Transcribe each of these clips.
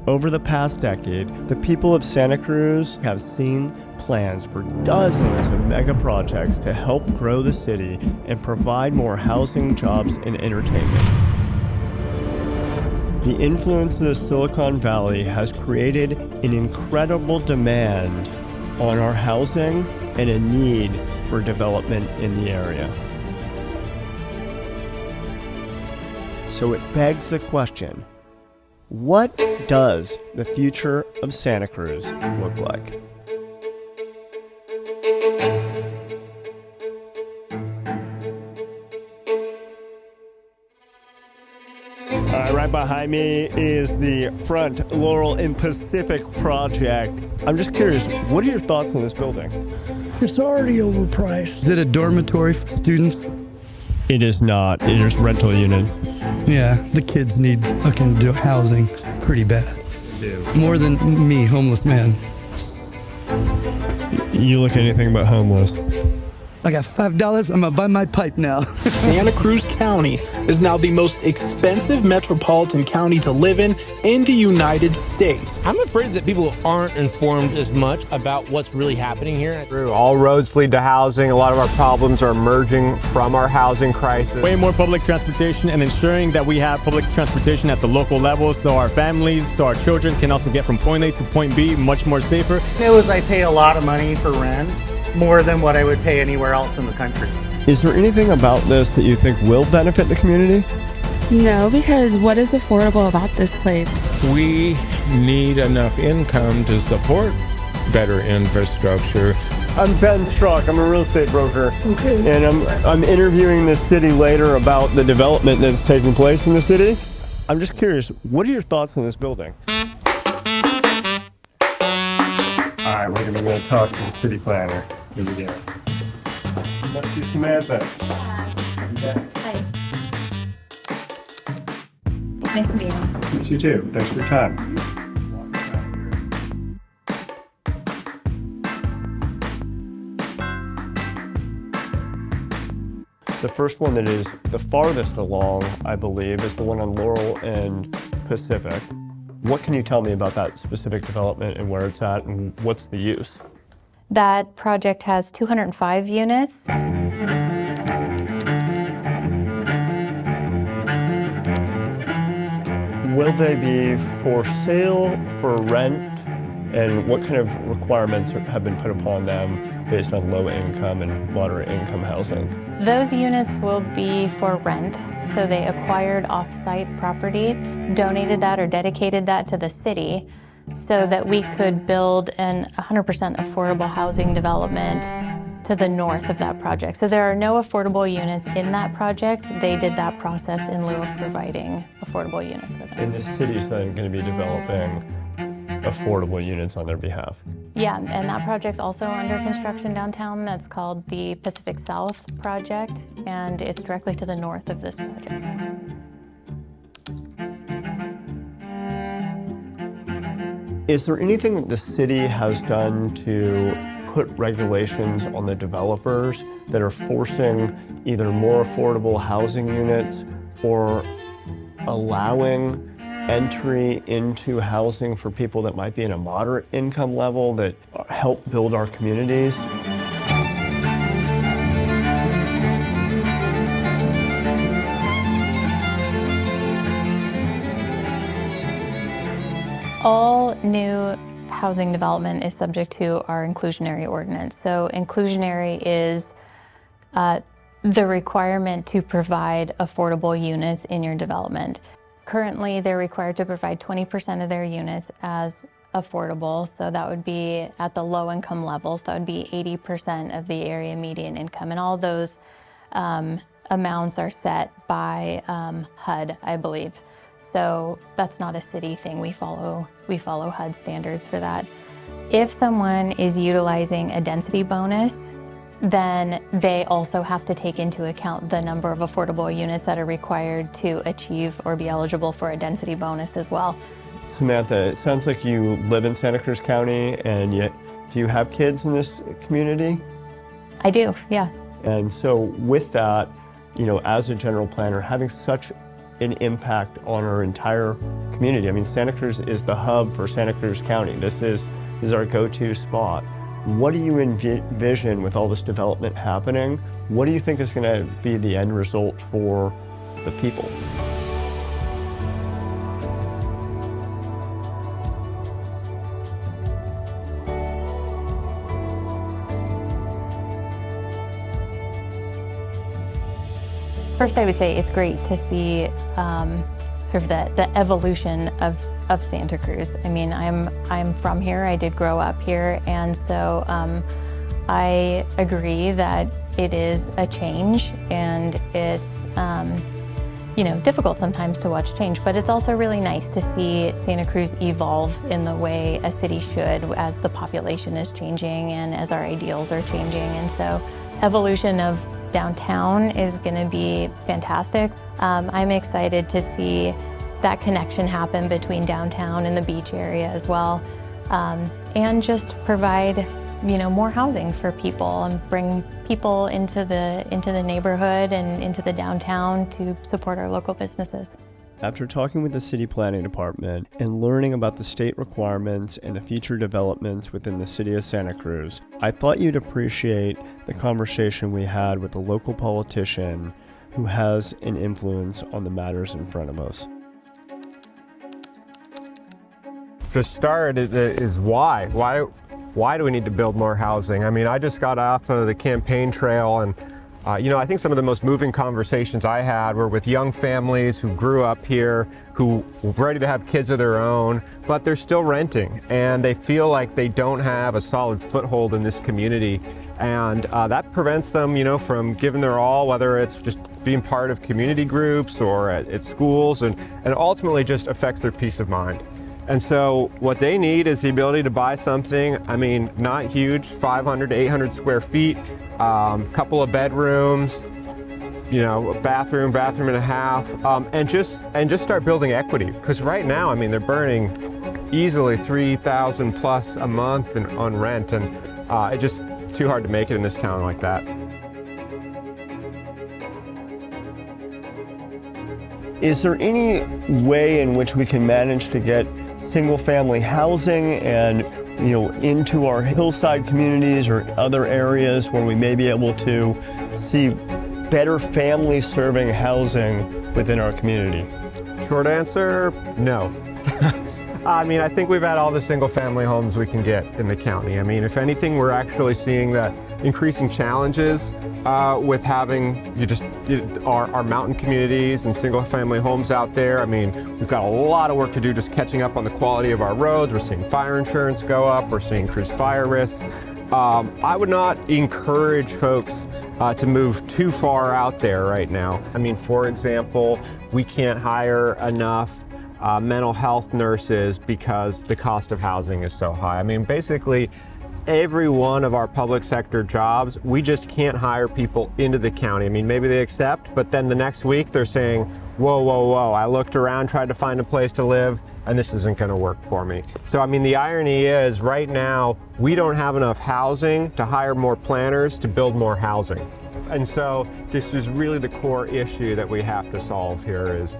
Over the past decade, the people of Santa Cruz have seen plans for dozens of mega projects to help grow the city and provide more housing, jobs, and entertainment. The influence of the Silicon Valley has created an incredible demand on our housing and a need for development in the area. So it begs the question, what does the future of Santa Cruz look like? Right behind me is the Front Laurel and Pacific project. I'm just curious, what are your thoughts on this building? It's already overpriced. Is it a dormitory for students? It is not. It is rental units. Yeah, the kids need looking to housing pretty bad. They do. More than me, homeless man. You look anything but homeless. I got $5, I'm gonna buy my pipe now. Santa Cruz County is now the most expensive metropolitan county to live in the United States. I'm afraid that people aren't informed as much about what's really happening here. All roads lead to housing. A lot of our problems are emerging from our housing crisis. Way more public transportation and ensuring that we have public transportation at the local level so our families, so our children can also get from point A to point B much more safer. I pay a lot of money for rent, more than what I would pay anywhere else in the country. Is there anything about this that you think will benefit the community? No, because what is affordable about this place? We need enough income to support better infrastructure. I'm Ben Strzok. I'm a real estate broker. Okay. And I'm interviewing the city later about the development that's taking place in the city. I'm just curious, what are your thoughts on this building? All right, we're going to talk to the city planner. Here we go. Thank you, Samantha. Hi. Nice to meet you. You too. Thanks for your time. The first one that is the farthest along, I believe, is the one on Laurel and Pacific. What can you tell me about that specific development and where it's at and what's the use? That project has 205 units. Will they be for sale, for rent, and what kind of requirements have been put upon them based on low income and moderate income housing? Those units will be for rent. So they acquired off-site property, donated that or dedicated that to the city so that we could build an 100% affordable housing development to the north of that project. So there are no affordable units in that project. They did that process in lieu of providing affordable units for them. And the city's then going to be developing affordable units on their behalf. Yeah, and that project's also under construction downtown. That's called the Pacific South Project, and it's directly to the north of this project. Is there anything that the city has done to put regulations on the developers that are forcing either more affordable housing units or allowing entry into housing for people that might be in a moderate income level that help build our communities? All new housing development is subject to our inclusionary ordinance. So inclusionary is the requirement to provide affordable units in your development. Currently, they're required to provide 20% of their units as affordable. So that would be at the low income levels. That would be 80% of the area median income. And all those amounts are set by HUD, I believe. So that's not a city thing. We follow HUD standards for that. If someone is utilizing a density bonus, then they also have to take into account the number of affordable units that are required to achieve or be eligible for a density bonus as well. Samantha, it sounds like you live in Santa Cruz County, and yet, do you have kids in this community? I do, yeah. And so with that, you know, as a general planner, having such an impact on our entire community. I mean, Santa Cruz is the hub for Santa Cruz County. This is our go-to spot. What do you envision with all this development happening? What do you think is going to be the end result for the people? First, I would say it's great to see sort of the evolution of Santa Cruz. I mean, I'm from here. I did grow up here, and so I agree that it is a change, and it's difficult sometimes to watch change. But it's also really nice to see Santa Cruz evolve in the way a city should, as the population is changing and as our ideals are changing. And so, evolution of downtown is going to be fantastic. I'm excited to see that connection happen between downtown and the beach area as well, and just provide more housing for people and bring people into the neighborhood and into the downtown to support our local businesses. After talking with the City Planning Department and learning about the state requirements and the future developments within the City of Santa Cruz, I thought you'd appreciate the conversation we had with a local politician who has an influence on the matters in front of us. To start is why? Why do we need to build more housing? I mean, I just got off of the campaign trail, and I think some of the most moving conversations I had were with young families who grew up here, who were ready to have kids of their own, but they're still renting, and they feel like they don't have a solid foothold in this community. And that prevents them, from giving their all, whether it's just being part of community groups or at schools, and ultimately just affects their peace of mind. And so what they need is the ability to buy something, I mean, not huge, 500 to 800 square feet, couple of bedrooms, a bathroom and a half, and just start building equity. Because right now, I mean, they're burning easily $3,000 plus a month on rent, and it's just too hard to make it in this town like that. Is there any way in which we can manage to get single-family housing and into our hillside communities or other areas where we may be able to see better family-serving housing within our community? Short answer, no. I mean, I think we've had all the single-family homes we can get in the county. I mean, if anything, we're actually seeing that increasing challenges with having our mountain communities and single-family homes out there. I mean, we've got a lot of work to do just catching up on the quality of our roads. We're seeing fire insurance go up. We're seeing increased fire risks. I would not encourage folks to move too far out there right now. I mean, for example, we can't hire enough mental health nurses because the cost of housing is so high. I mean, basically, every one of our public sector jobs, we just can't hire people into the county. I mean, maybe they accept, but then the next week they're saying, whoa, I looked around, tried to find a place to live, and this isn't going to work for me. So, I mean, the irony is right now, we don't have enough housing to hire more planners to build more housing. And so this is really the core issue that we have to solve here is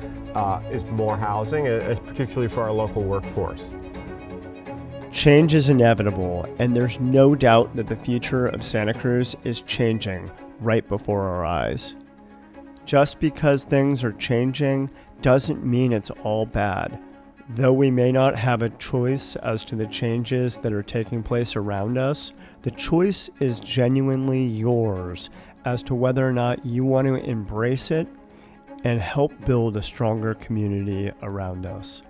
more housing, particularly for our local workforce. Change is inevitable, and there's no doubt that the future of Santa Cruz is changing right before our eyes. Just because things are changing doesn't mean it's all bad. Though we may not have a choice as to the changes that are taking place around us, the choice is genuinely yours as to whether or not you want to embrace it and help build a stronger community around us.